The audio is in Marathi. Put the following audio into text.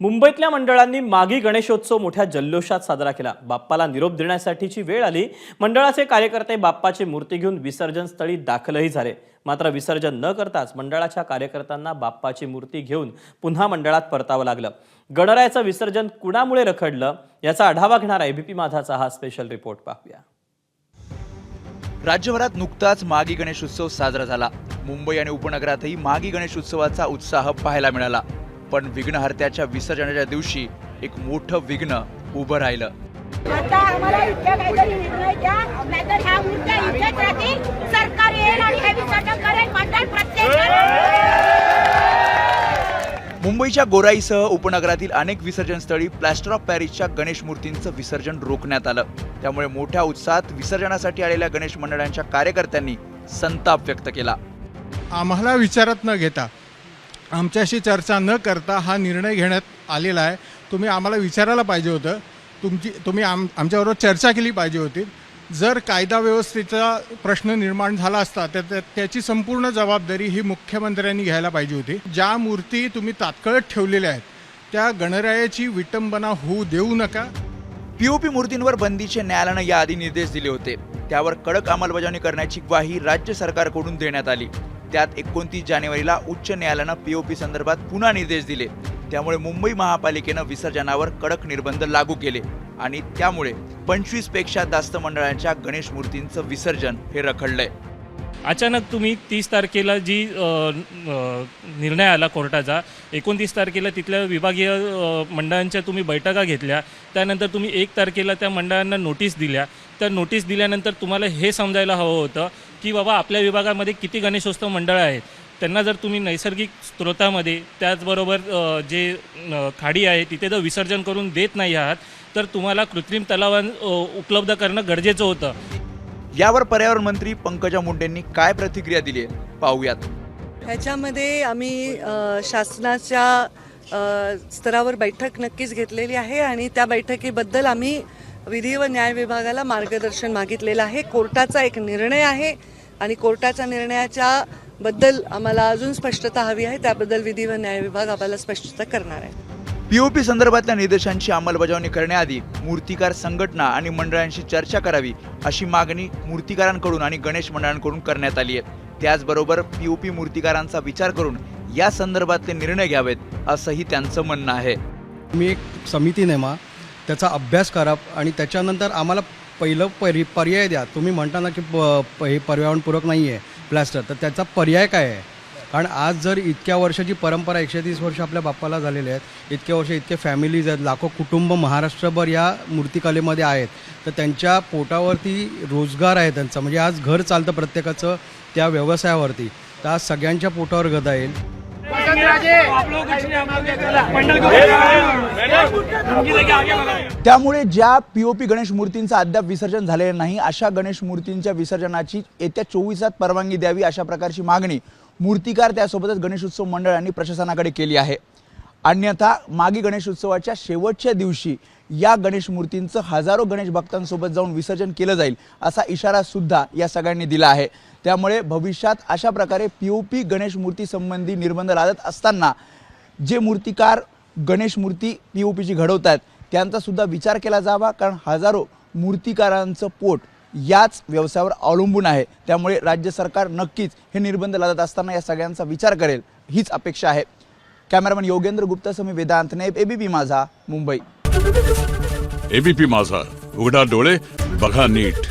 मुंबईतल्या मंडळांनी मागी गणेशोत्सव मोठ्या जल्लोषात साजरा केला। बाप्पाला निरोप देण्यासाठीची वेळ आली। मंडळाचे कार्यकर्ते बाप्पाची मूर्ती घेऊन विसर्जन स्थळी दाखलही झाले। मात्र विसर्जन न करताच मंडळाच्या कार्यकर्त्यांना बाप्पाची मूर्ती घेऊन पुन्हा मंडळात परतावं लागलं। गणरायाचं विसर्जन कुणामुळे रखडलं याचा आढावा घेणारा एबीपी माझाचा हा स्पेशल रिपोर्ट पाहूया। राज्यभरात नुकताच मागी गणेशोत्सव साजरा झाला। मुंबई आणि उपनगरातही मागी गणेशोत्सवाचा उत्साह पाहायला मिळाला। पण विघ्नहर्त्याच्या विसर्जनाच्या दिवशी एक मोठं विघ्न उभं राहिलं। आता आम्हाला इतक्या काहीतरी निर्णय द्या, नाहीतर ह्या मूर्त्या इथेच राहतील, सरकार येईल आणि हे विसर्जन करेल मंडळ प्रत्येक। मुंबईच्या गोराईसह उपनगरातील अनेक विसर्जन स्थळी प्लास्टर ऑफ पॅरिसच्या गणेश मूर्तींचं विसर्जन रोखण्यात आलं। त्यामुळे मोठ्या उत्साहात विसर्जनासाठी आलेल्या गणेश मंडळांच्या कार्यकर्त्यांनी संताप व्यक्त केला। आम्हाला विचारात न घेता, आमच्याशी चर्चा न करता हा निर्णय घेण्यात आलेला आहे। तुम्ही आम्हाला विचारायला पाहिजे होतं, तुम्ही आमच्याबरोबर चर्चा केली पाहिजे होती। जर कायदा व्यवस्थेचा प्रश्न निर्माण झाला असता तर त्याची संपूर्ण जबाबदारी ही मुख्यमंत्र्यांनी घ्यायला पाहिजे होती। ज्या मूर्ती तुम्ही तात्काळ ठेवलेल्या आहेत त्या गणरायाची विटंबना होऊ देऊ नका। पीओपी मूर्तींवर बंदीचे न्यायालयाने याआधी निर्देश दिले होते। त्यावर कडक अंमलबजावणी करण्याची ग्वाही राज्य सरकारकडून देण्यात आली। त्यात 29 जानेवारीला उच्च न्यायालयाने पीओपी संदर्भात पुन्हा निर्देश दिले। त्यामुळे मुंबई महापालिकेने विसर्जनावर कडक निर्बंध लागू केले आणि त्यामुळे 25 पेक्षा जास्त मंडळांच्या गणेश मूर्तींचं विसर्जन हे रखडलंय। अचानक तुम्ही 30 तारखेला जी निर्णय आला कोर्टाचा, 29 तारखेला तिथल्या विभागीय मंडळांच्या तुम्ही बैठका घेतल्या, त्यानंतर तुम्ही 1 तारखेला त्या मंडळांना नोटीस दिल्या। त्या नोटीस दिल्यानंतर तुम्हाला हे समजायला हवं होतं की बाबा आपल्या विभागामध्ये किती गणेशोत्सव मंडळं आहेत, त्यांना जर तुम्ही नैसर्गिक स्रोतामध्ये त्याचबरोबर जे खाडी आहे तिथे जर विसर्जन करून देत नाही आहात तर तुम्हाला कृत्रिम तलाव उपलब्ध करणं गरजेचं होतं। यावर पर्यावरण मंत्री पंकजा मुंडेंनी काय प्रतिक्रिया दिली पाहूयात। ह्याच्यामध्ये आम्ही शासनाच्या स्तरावर बैठक नक्कीच घेतलेली आहे आणि त्या बैठकीबद्दल आम्ही विधी व न्याय विभागाला मार्गदर्शन मागितलेलं आहे। कोर्टाचा एक निर्णय आहे आणि कोर्टाच्या निर्णयाच्या बद्दल आम्हाला अजून स्पष्टता हवी आहे। त्याबद्दल विधी व न्याय विभाग आम्हाला स्पष्टता करणार आहे। पीओपी संदर्भातल्या निर्देशांची अंमलबजावणी करण्याआधी मूर्तिकार संघटना आणि मंडळांशी चर्चा करावी अशी मागणी मूर्तिकारांकडून आणि गणेश मंडळांकडून करण्यात आली आहे। त्याचबरोबर पीओपी मूर्तिकारांचा विचार करून या संदर्भातले निर्णय घ्यावेत असंही त्यांचं म्हणणं आहे। मी एक समिती नेमा, त्याचा अभ्यास करा आणि त्याच्यानंतर आम्हाला पहिलं पर्याय द्या। तुम्ही म्हणता ना की हे पर्यावरणपूरक नाही आहे प्लास्टर, तर त्याचा पर्याय काय आहे? कारण आज जर इतक्या वर्षाची परंपरा 130 वर्ष आपल्या बाप्पाला झालेले आहेत, इतके वर्ष इतके फॅमिलीज आहेत, लाखो कुटुंब महाराष्ट्रभर या मूर्तिकलेमध्ये आहेत, तर त्यांच्या पोटावरती रोजगार आहे त्यांचा, म्हणजे आज घर चालतं प्रत्येकाचं त्या व्यवसायावरती, तर आज सगळ्यांच्या पोटावर गदा येईल। त्यामुळे ज्या पीओपी गणेश मूर्तींचं अद्याप विसर्जन झालेलं नाही अशा गणेश मूर्तींच्या विसर्जनाची येत्या 24 परवानगी द्यावी अशा प्रकारची मागणी मूर्तिकार त्यासोबतच गणेशोत्सव मंडळांनी प्रशासनाकडे केली आहे। अन्यथा मागी गणेशोत्सवाच्या शेवटच्या दिवशी या गणेश मूर्तींचं हजारो गणेश भक्तांसोबत जाऊन विसर्जन केलं जाईल असा इशारा सुद्धा या सगळ्यांनी दिला आहे। त्यामुळे भविष्यात अशा प्रकारे पीओपी गणेश मूर्ती संबंधी निर्बंध लादत असताना जे मूर्तिकार गणेश मूर्ती पीओपीची घडवतात त्यांचा सुद्धा विचार केला जावा, कारण हजारो मूर्तिकारांचं पोट याच व्यवसायावर अवलंबून आहे। त्यामुळे राज्य सरकार नक्कीच हे निर्बंध लादत असताना या सगळ्यांचा विचार करेल हीच अपेक्षा आहे। कॅमेरामन योगेंद्र गुप्ता समी वेदांत नाईब, एबीपी माझा, मुंबई। एबीपी माझा, उघडा डोळे बघा नीट।